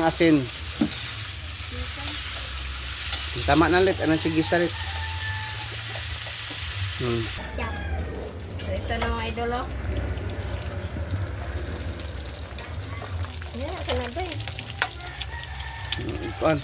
Asin. Tama na ulit. Anong sige sa ulit? So, ito na mga idolo. Yan, ito na ba eh. Kuan.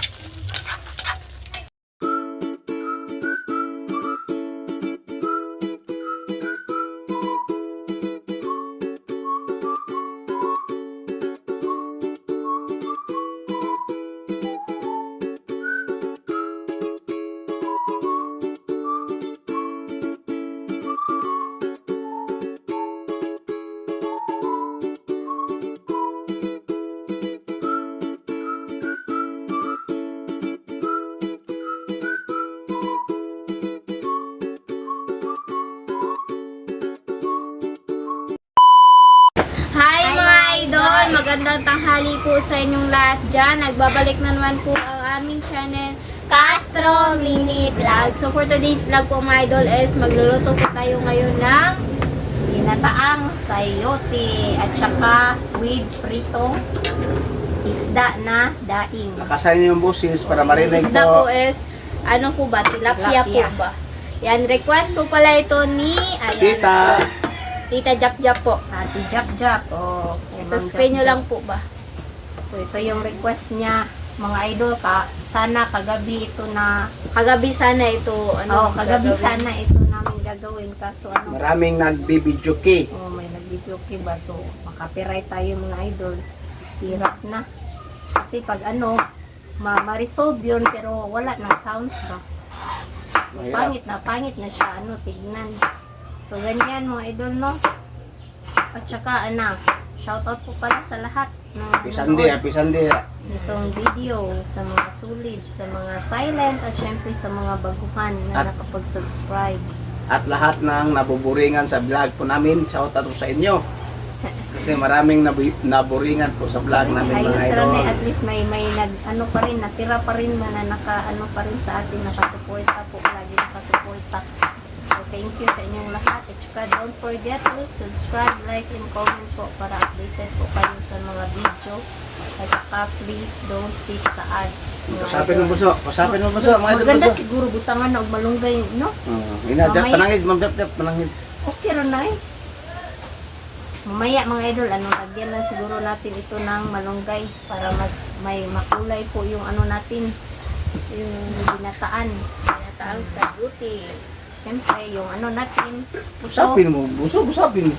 Hi mga idol! Magandang tanghali po sa inyong lahat dyan. Nagbabalik na naman po ang aming channel, Castro Mini Vlog. So for today's vlog po mga idol is magluluto po tayo ngayon ng ginataang sayote at saka with pritong isda na daing. Nakasayin niyo yung busis para marinig Isda po po. is, ano po ba? Tilapia po ba? Yan, request po pala ito ni Tita Jap Jap po. Ate Jap Jap. Oh, Subscribe nyo lang po ba? So, ito yung request niya. Mga idol, sana kagabi ito na... Kagabi sana ito, kagabi gagawin. sana ito namin gagawin. Kaso Maraming nagbibidyoke. may nag-video ba? So, makapiright tayo mga idol. Hirap na. Kasi pag ma-resolve yun, pero wala ng sounds ba? So, pangit na siya, tignan. So, ganyan mga idol, no? At saka, shoutout po pala sa lahat ng Happy Sunday. nitong video, sa mga sulit, sa mga silent, at syempre sa mga baguhan na nakapag-subscribe. At lahat ng nabuburingan sa vlog po namin, shoutout po sa inyo. Kasi maraming naburingan po sa vlog namin mga Ayos idol. rin, at least may pa rin, natira pa rin na pa rin sa atin, nakasuporta po, lagi nakasuporta. So, thank you sa inyong lahat. At saka, don't forget to subscribe, like, and comment po para updated po kayo sa mga video. At saka, please don't skip sa ads. Pasapin mo buso. Pasapin mo buso. Mga idol Maganda buso. siguro butangan na og malunggay, no? Inadjat. Mamaya. Panangid. Ma'am Jap Jap. Panangid. Okay rin na eh. Mamaya mga idol, lagyan lang siguro natin ito ng malunggay para mas may makulay po yung natin, yung binataan. Ginataang sayote. Siyempre, yung natin. Busapin mo. Buso. Busapin mo.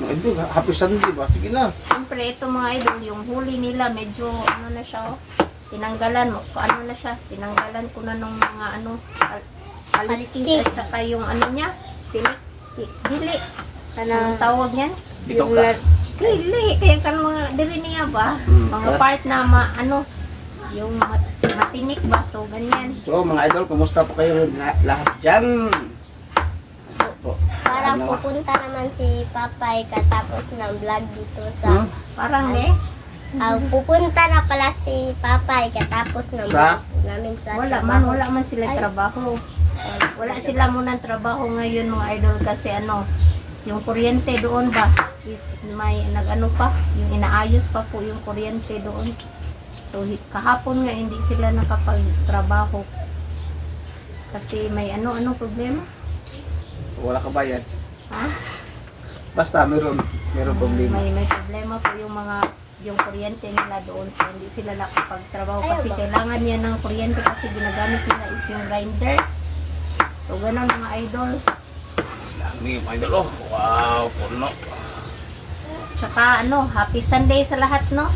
Mga idol. Happy Sunday ba? Sige na. Siyempre, ito mga idol, yung huli nila, medyo na siya, tinanggalan mo. Na siya, tinanggalan ko na nung mga kaliskis at saka yung niya, dili. Anong tawag yan? Ito ka. Dili, kaya kan mga dili niya ba? Mga part na yung matinik ba? So, ganyan. So mga idol, kumusta po kayo lahat dyan? Parang pupunta naman si Papay katapos ng vlog dito sa... Parang pupunta na pala si Papay katapos ng Sa? vlog namin sa wala man sila trabaho. Wala sila munang trabaho ngayon mga idol kasi yung kuryente doon ba is may pa, yung inaayos pa po yung kuryente doon. So kahapon nga hindi sila nakapagtrabaho kasi may problema. Wala ka bayad. Ha? Basta meron problema. May problema po yung kuryente nila doon, so hindi sila nakapagtrabaho kasi kailangan niya ng kuryente kasi ginagamit nila is yung grinder. So ganun mga idol. Dami mga idol. Wow, puno. Tsaka happy Sunday sa lahat, no?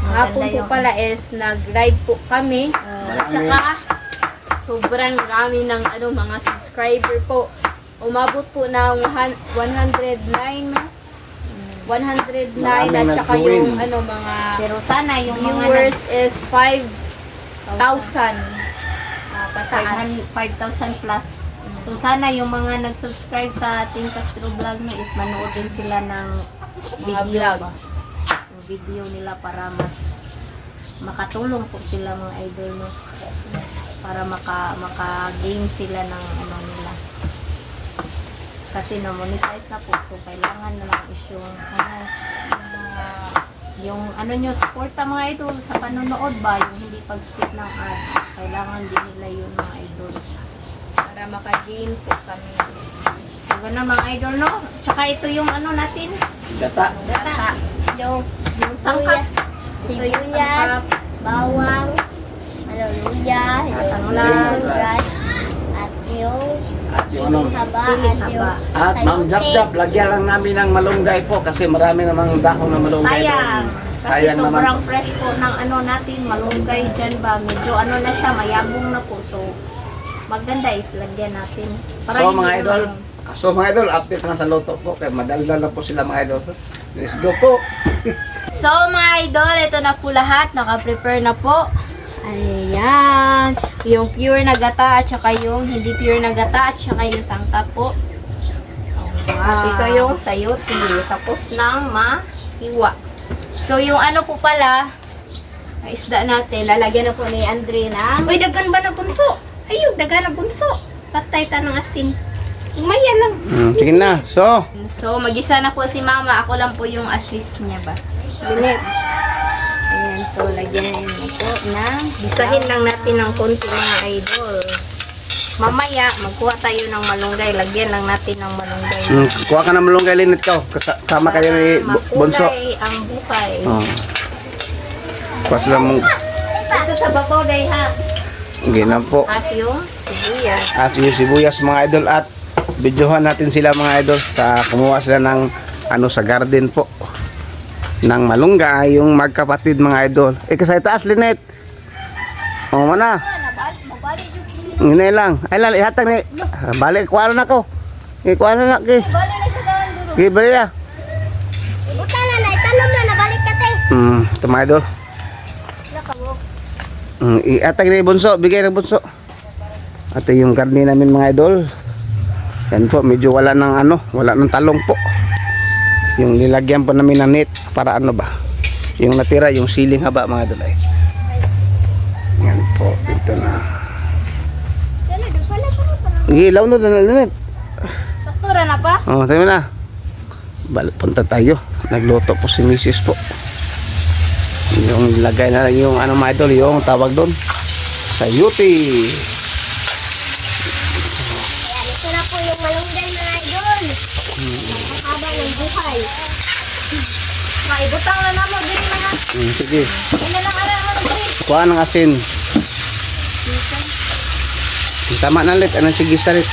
Hapon po pala is nag-live po kami. At saka sobrang rami ng mga subscriber po. Umabot po ng 109 at saka yung mga Pero sana yung viewers is 5,000 pataas. 5,000 plus. So sana yung mga nag-subscribe sa ating Castro Vlog no is manood din sila ng Mga video vlog. ba? Yung video nila para mas makatulong po sila mga idol no. Para maka-gain sila ng nila. Kasi na-monetize na po, so kailangan na lang is yung mga yung ano nyo, suporta mga idol sa panonood ba, yung hindi pag-skip ng ads. Kailangan din nila yun mga idol. Para maka-gain po kami. So, ganun mga idol, no? Tsaka ito yung ano natin, Gata. gata. Yung Yung sangkap. Ito yung sibuyas, sangkap. bawang, luya, At ang lemongrass, at yung At yung ano, siling haba, Siling at yung haba. at Ma'am sayote. Jap-Jap, lagyan lang namin ng malunggay po kasi marami namang dahon ng malunggay. Sayang. doon. Kasi Sayang naman. sobrang fresh po ng ano natin, malunggay dyan ba. Medyo ano na siya, mayabong na po. So, maganda is lagyan natin. So hindi mga idol, naman- update na sa loto po. Kaya madaldal na po sila mga idol. Let's go po. So mga idol, ito na po lahat. Naka-prepare na po. Ayan. Yung pure na gata at saka yung hindi pure na gata at saka yung sangkap po. At ito yung sayote. Tapos ng mahiwa. So yung ano po pala, ang isda natin, lalagyan na po ni Andre ng... Uy, dagan ba na bunso? Ayun, dagan na bunso. Patay ta ng asin. Umaya lang. Sige na. So, So mag-isa na po si Mama. Ako lang po yung assist niya ba. Linet. Ayan. So lagyan mo po ng... Bisahin lang natin ng konti mga idol. Mamaya, magkuha tayo ng malunggay. Lagyan lang natin ng malunggay. kuha ka ng malunggay linit ko. Kasama kayo ni Bunso. Makulay ang buhay. Oh. Kuha sila mong... Ito sa babaw day ha. Gina po. At yung sibuyas. At yung sibuyas mga idol at videohan natin sila mga idol sa kumuha sila ng ano sa garden po ng malunggay yung magkapatid mga idol. Kasay taas linet. O mana. Ngine lang. Ay lang ihatag ni. Balik kuha na ko. Kuha na ki. Ki bali ya. Ibutan na, itanong na, nabalik ka tayo. Ito mga idol. Iatag ni Bunso, bigay ng Bunso. Ito yung karne namin mga idol. Yan po, medyo wala ng ano, wala ng talong po. Yung nilagyan po namin ng net para ano ba? Yung natira, yung siling haba mga idol ay. Yan po, ito na. Ilaw na net. Saktura na pa? Oh, tayo na. Balik punta tayo. Nagluto po si Mrs. po. Yung lagay na lang yung ano mga idol, yung tawag doon. Sayote. Ayan, ito na po yung malunggay mga idol. Ang haba ng buhay. Maibutang na na mo din na. Sige. Ano lang Andre? Kuha ng asin. Tama na ulit. Anong sige salit.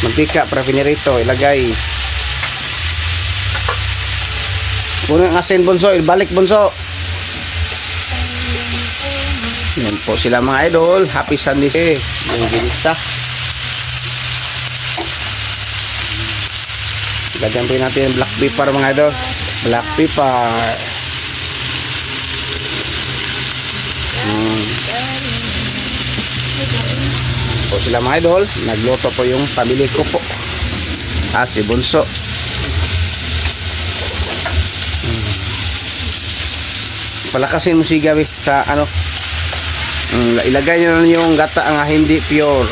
Mantika para pinirito. Ilagay. Puno ng asin Bunso. Ibalik Bunso. Yan po sila mga idol. Happy Sunday eh. Yung ginisa. Lagyan po natin yung black pepper mga idol. Black pepper. Po sila mga idol. Nagluto po yung pamilya ko po. At si Bunso. Palakasin mo si Gabi sa ano. Ilagay nyo na yung gata ang hindi pure.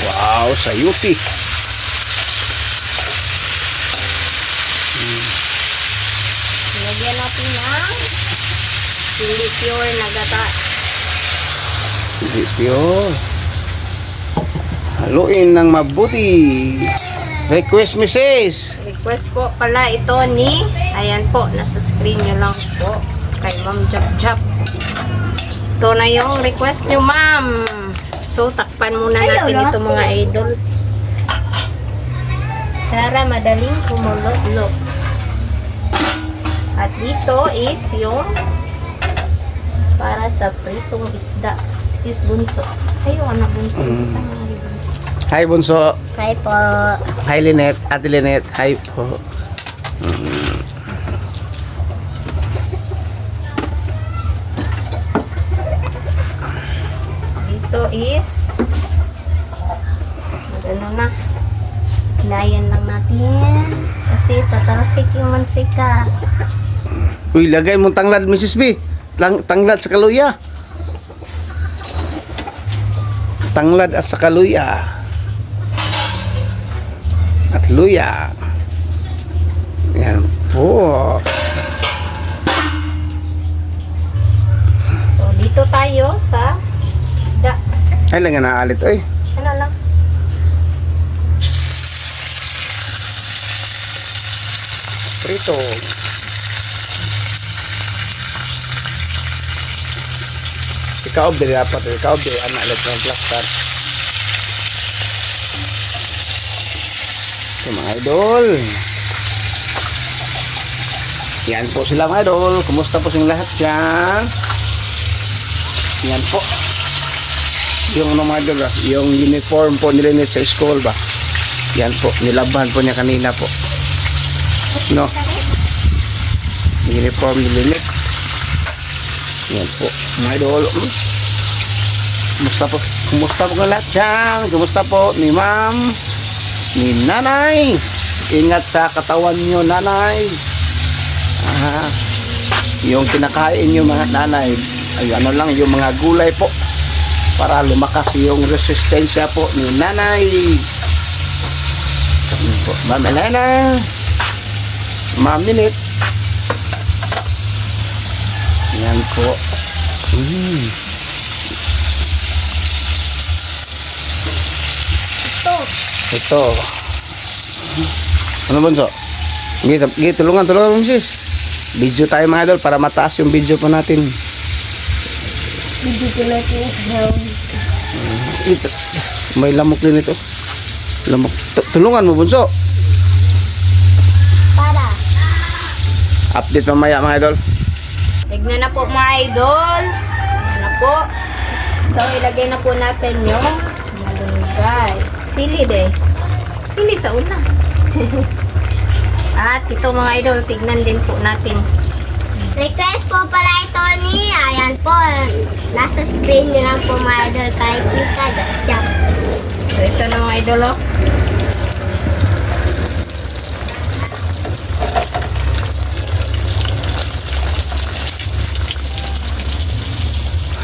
Wow, sayuti. Lagyan natin ng hindi pure na gata. Hindi pure. Haluin ng mabuti. Request Mrs. Request po pala ito ni, ayan po, nasa screen nyo lang po, kay Ma'am Jap Jap. Ito na yung request nyo, ma'am. So, takpan muna natin ito mga idol. Para madaling kumulo-lo. At dito is yung para sa pritong isda. Excuse, Bunso. Ayaw, anak Bunso. Tama ni Bunso. Hi Bunso. Hi po. Hi Lynette. Ate Lynette. Hi po. Dito is ano na, hinayan lang natin kasi tatalsik yung mansika. Uy, lagay mong tanglad Mrs. B. Tanglad sa kaluya. Tanglad at sa kaluya. at luya. Yan po. So, dito tayo sa isda. Ay lang nga naalit oy. Ano lang? Prito. Ikaw din dapat, ikaw din anak ulit ng plastar. So, mga idol. Yan po sila mga idol. Kumusta po silang lahat dyan? Yan po. Yung ano mga idol, yung uniform po nilinit sa school ba? Yan po, nilaban po niya kanina po. No? Uniform nilinit. Yan po, mga idol. Kumusta po ka lahat dyan? Kumusta po ni ma'am? Ni nanay? Ingat sa katawan nyo, nanay. Yung kinakain nyo mga nanay, ay ano lang, yung mga gulay po. Para lumakas yung resistensya po ni nanay. Yan po, Ma'am Elena. Ma'am Minute. Yan po. Ito. Ano bunso? Sige, tulungan mo sis. Video tayo mga idol para mataas yung video po natin. Video ko natin brown. Ito. May lamok din ito. Lamok. Tulungan mo bunso. Para. Update mamaya mga idol. Tignan na po mga idol. Tignan na po. So, ilagay na po natin yung malunggay. Sili de. Sili sa una. At ito mga idol, tignan din po natin. Request po pala ito ni, ayan po, nasa screen nyo lang po mga idol, kahit kita, just So ito na mga idol, oh.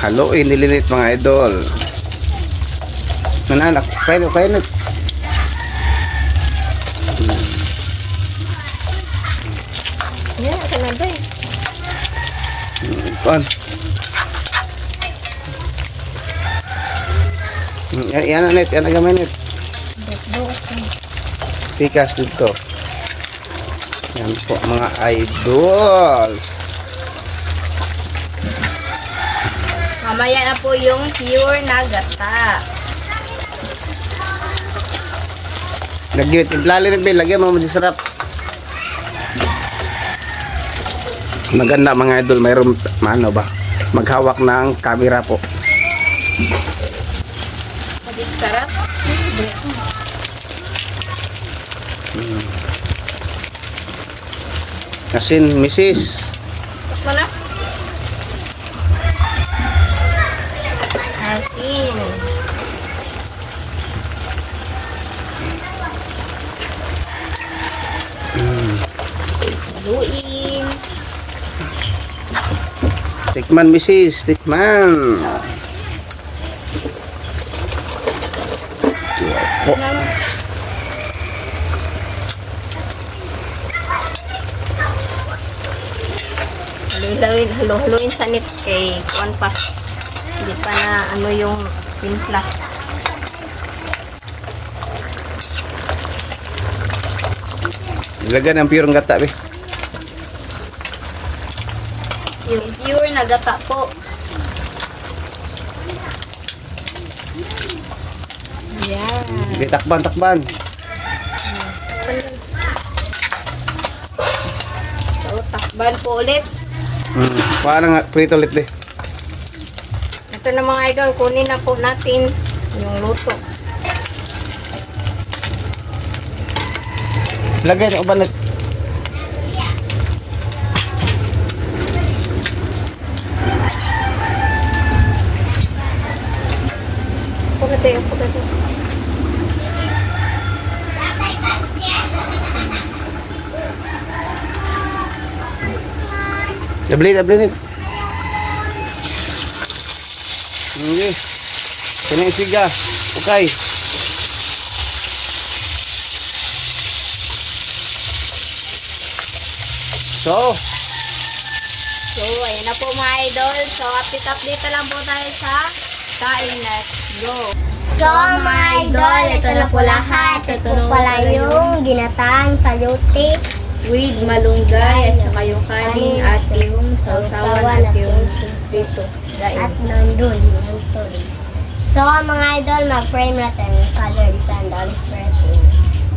Haluin, nilinit mga idol. Mananak, kainit. Yan, kanada eh. Kuan. Yan na net, yan na gamay net. Tikas dito. Yan po mga idols. Mamaya na po yung pure na gata. Lagyan, implalim rin, lagyan mo masarap. Maganda mga idol, mayroon ano ba? Maghawak ng camera po. Sarap. Asin, misis. Tapos mo na. Asin. Haluin. Tikman, misis, tikman. Po. Haluin sa nit kay kuan pa. Hindi pa na ano yung timpla. Ilagyan ng pure gata, be. Yung pure na gata po. Yan. Sige, takban. So, takban po ulit. Paano nga, prito ulit, be. Ito na mga idol, kunin na po natin yung luto. Lagyan yung uban. Pagkatay. Dabli. Hindi. Kaya isiga. Okay. So, So, ayan na po mga idol. So, update na lang po tayo sa kain. Let's go. So, mga idol, ito na po lahat. Ito po pala yung ginataang sayote. With malunggay at saka yung kanin at yung sausawan at yung dito. At nandun. So, mga idol, mag-frame natin yung color and olive bread.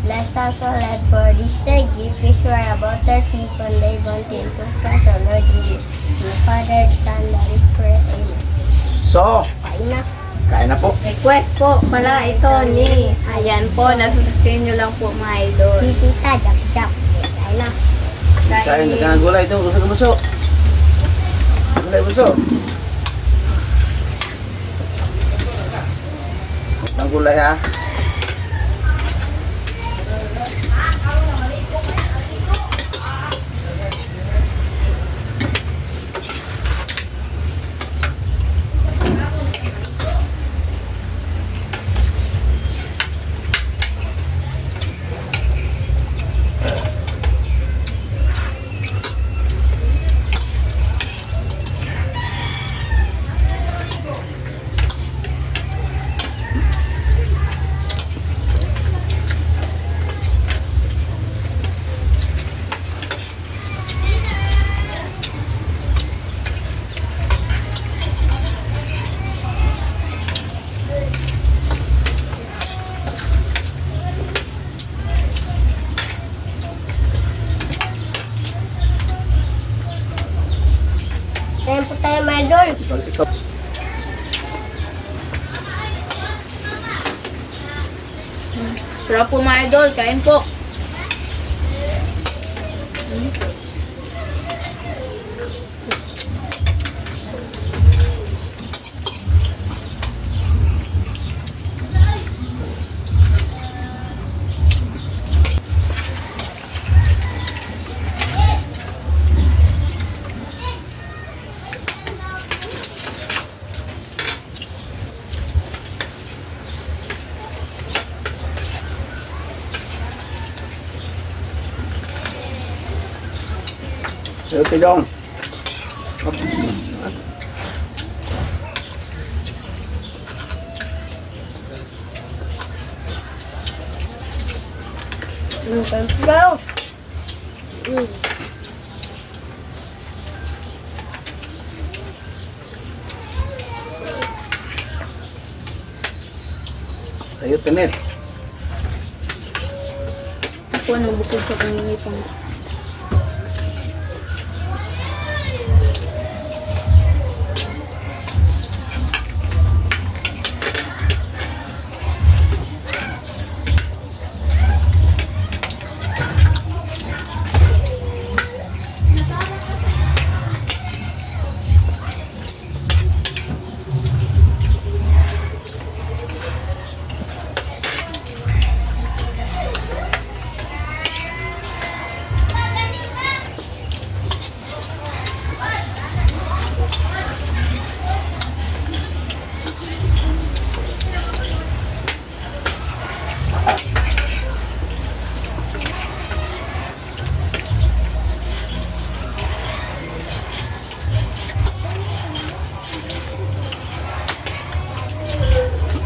Bless us, O Lord, for this day. Give fish for about us, sleep on day, one till to us, O Lord, give it. My Father, Son, Holy Spirit, Amen. so, Kain na. kain na po. Request po pala ito ni, ayan po, nasa screen nyo lang po mga idol. Si Tita, jap-jap. Kain na. Kain na ng gulay ito. Gusto ka bunso? Gulay bunso. Ang gulay ha. Kain po tayo, mga idol. Ikaw. Sarap po mga idol, kain po. Sayote dong. Kain po tayo. Sayote net. Ako nang bukod sa pangingipang.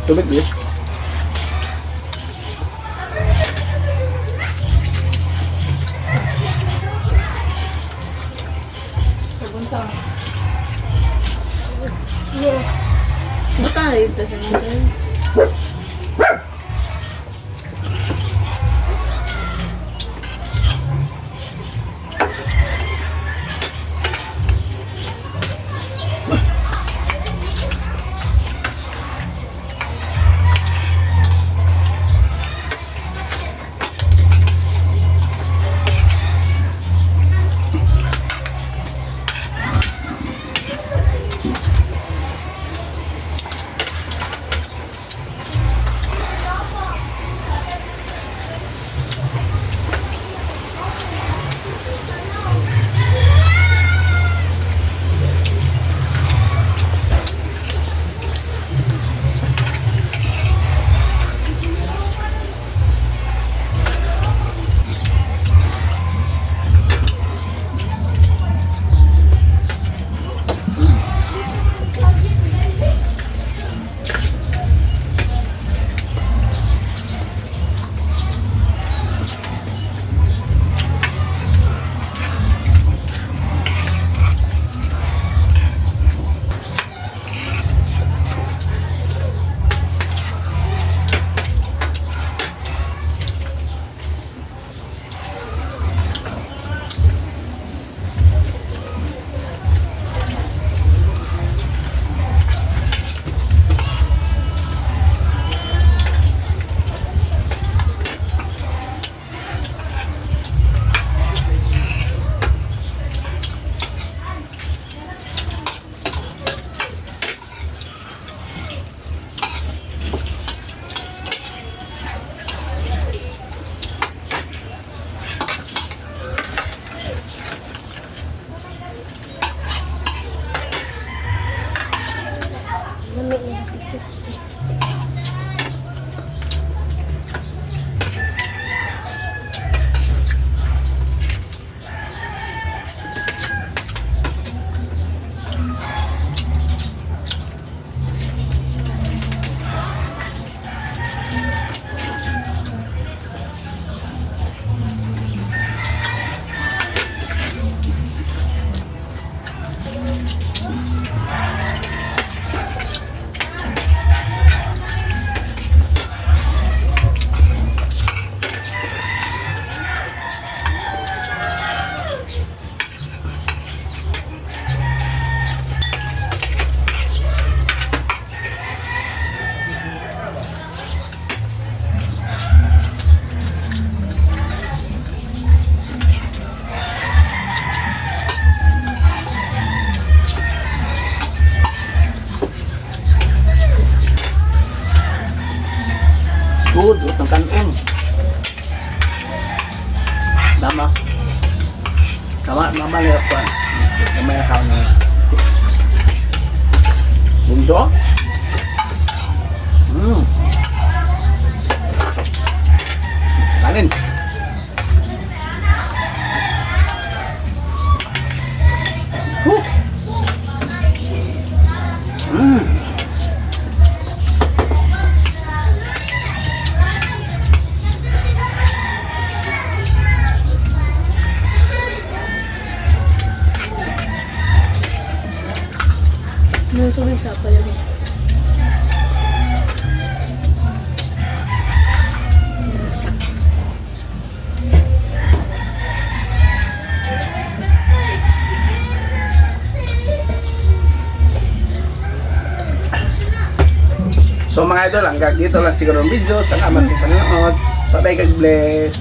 Tubig bis. Sabon sa. Buta na dito sa mga. Tama. Tama, mamali ako. Mamaya ka na. Bundo? Kanin. Woo! May tubig sa pala rin. So mga idol, hanggang dito lang siguro ang video. Salamat sa panonood. Bye-bye, God bless.